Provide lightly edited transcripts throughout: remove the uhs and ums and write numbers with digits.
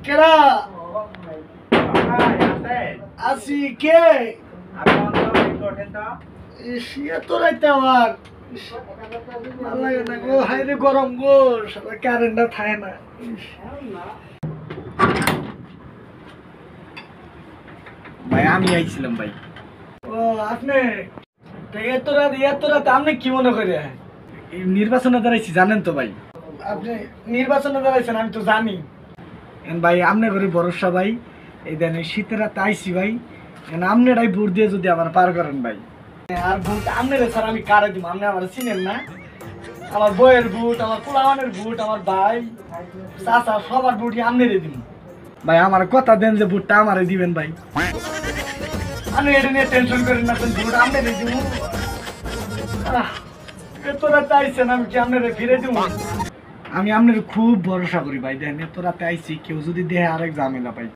কেডা আসি কে তো রাইতে আমার ভালো লাগে না গো, হাইরে গরম গো, সারা কারেন্টটা থাকে না। ভাই আমি আইছিলাম ভাই। ও আপনি এত রাত আপনি কি মনে করে নির্বাচনে দাঁড়াইছি জানেন তো ভাই। আপনি নির্বাচনে দাঁড়াইছেন আমি তো জানি ভাই আমনে করে ভরসা ভাই, এই দেন শীতের রাতে আইসি ভাই, আমনেরাই ভোট দিয়ে যদি আমার পার করেন ভাই। আর ভোট আপনাদের স্যার আমি কারে দিব, আপনি আমার চিনেন না? আমার বইয়ের ভোট, আমার পোলাওয়ানের ভোট, আমার ভাই চাচা সবার ভোটই আপনারে দিব ভাই। আমার কথা দেন যে ভোটটা আমারে দিবেন ভাই। আমি এটা নিয়ে টেনশন করেন না, ভোট আপনারে দিব। এত রাত আইছেন আমি কি আপনারে ফিরে দিব? আমি আপনার খুব ভরসা করি ভাই, দেখেন এত রাতে আইছি, কেউ যদি দেহে আরেক ঝামেলা পাই।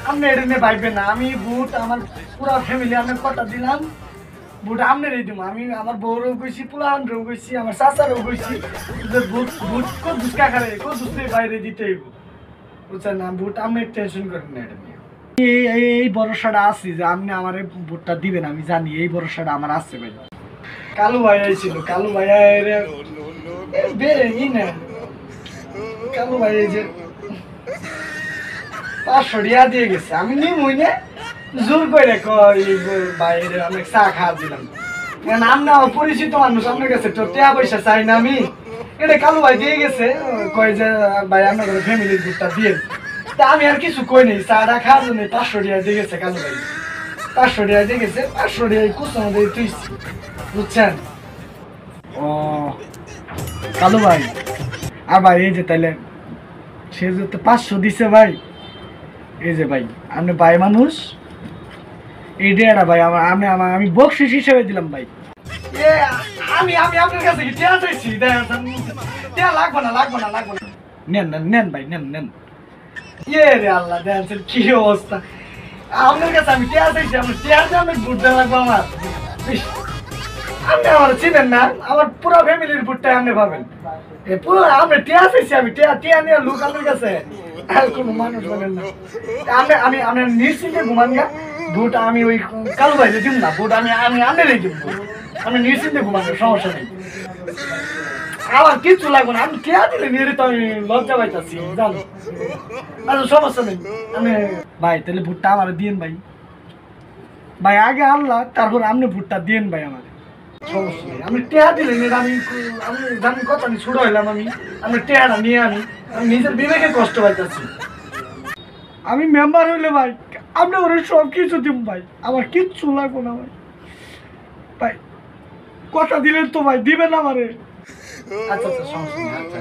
আপনি এটা নিয়ে ভাববেন না, আমি ভোট আমার পুরো ফ্যামিলি আপনার কথা দিলাম, ভোট আপনারই দিব। আমি আমার বউরও গেছি, পোলাহানরেও গেছি, আমার চাচারও গেছি যে ভোট ভোট কোন দুষ্কা খারে কোন দুষ্টের বাইরে দিতে হইব, বুঝছেন না? ভোট আপনি টেনশন করেন না এটা নিয়ে। এই ভরসাটা আছে যে আপনি আমার ভোটটা দিবেন, আমি জানি এই ভরসাটা আমার আছে ভাই। কালু ভাই আইছিল, কালু ভাই না কালু ভাই এই যে 500 টাকা দিয়ে গেছে, আমি নিমুই না জোর করে বাইরে অনেক চা খাওয়া দিলাম। আমরা পরিচিত মানুষ, আপনার কাছে তো টাকা পয়সা চাই না আমি। এটা কালু ভাই দিয়ে গেছে, কয় যে ভাই আপনার ফ্যামিলির ভোটটা দিয়ে। তা আমি আর কিছু কই নেই, চাটা খাওয়ার জন্য 500 টাকা দিয়ে গেছে কালু ভাই, 500 টাকা দিয়ে গেছে। 500 টাকা কুচনো দিয়ে তুইছি, বুঝছেন? ও কালু ভাই, আর ভাই এই যে তাইলে সে যে 500 দিছে ভাই, এই যে ভাই আপনি ভাই মানুষ, এই ডেটা ভাই আমি বকশিস হিসেবে দিলাম ভাই। আমি আপনার কাছে কি টিয়া চাইছি? টিয়া লাগবে না। নেন ভাই, নেন। রে আল্লাহ, দেখেন কি অবস্থা। আপনার কাছে আমি টিয়া চাইছি, আপনার টিয়া দিয়ে আমি ভোট দেওয়া লাগবো আমার? আপনি আমার চিনেন না, আমার পুরো ফ্যামিলির ভোটটাই আপনি পাবেন। পুরো আপনি টিয়া চাইছি, আমি টিয়া নিয়ে লোক আপনার কাছে আর কোনো মানুষ বলেন না। আমি নিশ্চিন্তে ঘুমান গা, ভোট আমি ওই কালু ভাইলে দিব না, ভোট আমি আপনারই দিব। আমি নিশ্চিন্তে ঘুমান, সমস্যা নেই, আমার কিচ্ছু লাগবে না। আমি টিয়া দিলে নিয়ে তো আমি লজ্জা পাইতাছি, জানো? আচ্ছা সমস্যা নেই। আমি ভাই তাহলে ভোটটা আমার দিন ভাই। ভাই আগে আল্লাহ, তারপর আপনি ভোটটা দিন ভাই আমার। সমস্যা নেই, আমি টিয়া দিলে নিয়ে আমি জানি কথা আমি ছোট হইলাম, আমি টিয়াটা নিয়ে আমি নিজের বিবেকে কষ্ট পাইতাছি। আমি মেম্বার হইলে ভাই আপনি ওরা সব কিছু দিব ভাই, আমার কিচ্ছু লাগবে না ভাই। ভাই কথা দিলেন তো ভাই, দিবেন আমারে। আচ্ছা সমস্যা নেই, আচ্ছা।